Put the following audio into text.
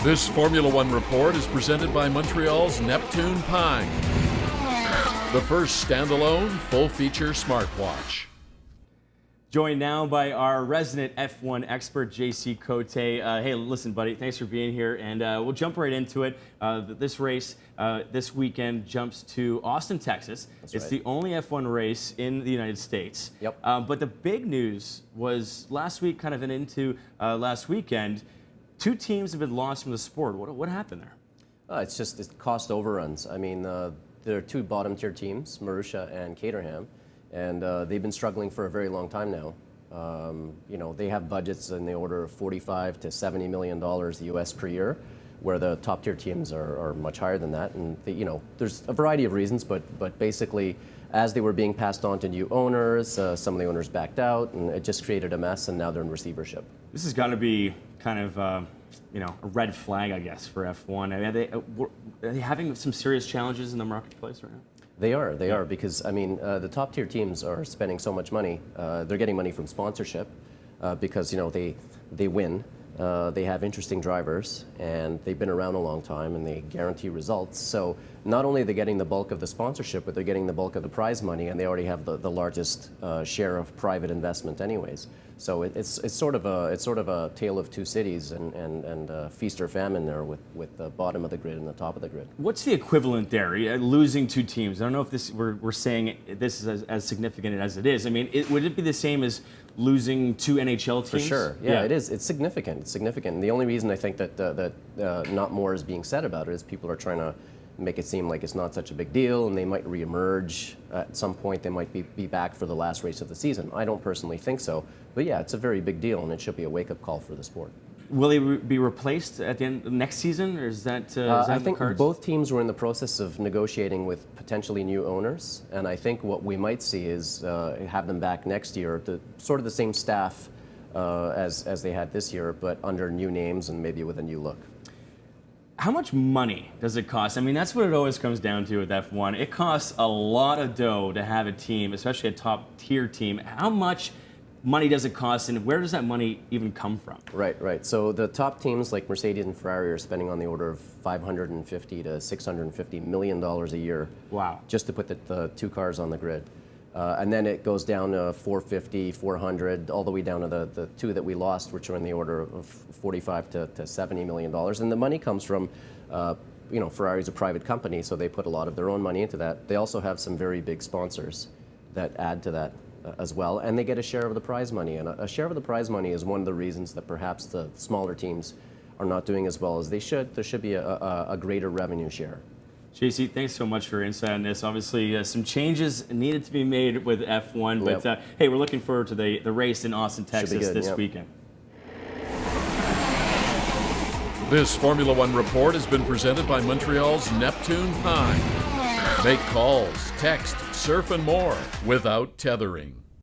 This Formula One report is presented by Montreal's Neptune Pine, the first standalone full-feature smartwatch. Joined now by our resident F1 expert, JC Cote. Hey, listen, buddy, thanks for being here, and we'll jump right into it. This race this weekend jumps to Austin, Texas. That's it's right. the only F1 race in the United States. Yep. But the big news was last week, kind of into last weekend, two teams have been lost from the sport. What happened there? It's cost overruns. I mean, there are two bottom-tier teams, Marussia and Caterham, and they've been struggling for a very long time now. You know, they have budgets in the order of $45 to $70 million US per year, where the top-tier teams are much higher than that. And you know, there's a variety of reasons, but basically, as they were being passed on to new owners, some of the owners backed out, and it just created a mess. And now they're in receivership. This has got to be kind of you know, a red flag, I guess, for F1. I mean, are they having some serious challenges in the marketplace right now? They are, because I mean, the top tier teams are spending so much money. They're getting money from sponsorship because you know they win. They have interesting drivers, and they've been around a long time, and they guarantee results. So not only are they getting the bulk of the sponsorship, but they're getting the bulk of the prize money, and they already have the largest share of private investment, anyways. So it's sort of a tale of two cities, and feast or famine there with the bottom of the grid and the top of the grid. What's the equivalent there? Losing two teams. I don't know if this we're saying this is as significant as it is. I mean, would it be the same as losing two NHL teams? For sure. Yeah, it is. It's significant. It's significant. And the only reason I think that not more is being said about it is people are trying to make it seem like it's not such a big deal, and they might reemerge at some point. They might be back for the last race of the season. I don't personally think so, but yeah, it's a very big deal, and it should be a wake-up call for the sport. Will they be replaced at the end of next season, or is that? I think both teams were in the process of negotiating with potentially new owners, and I think what we might see is have them back next year, sort of the same staff as they had this year, but under new names and maybe with a new look. How much money does it cost? I mean, that's what it always comes down to with F1. It costs a lot of dough to have a team, especially a top-tier team. How much money does it cost, and where does that money even come from? Right. So the top teams like Mercedes and Ferrari are spending on the order of $550 to $650 million a year. Wow. Just to put the two cars on the grid. And then it goes down to 450, 400, all the way down to the two that we lost, which are in the order of 45 to $70 million. And the money comes from, you know, Ferrari's a private company, so they put a lot of their own money into that. They also have some very big sponsors that add to that as well, and they get a share of the prize money. And a share of the prize money is one of the reasons that perhaps the smaller teams are not doing as well as they should. There should be a greater revenue share. JC, thanks so much for your insight on this. Obviously, some changes needed to be made with F1, but hey, we're looking forward to the race in Austin, Texas this weekend. This Formula One report has been presented by Montreal's Neptune Pine. Make calls, text, surf, and more without tethering.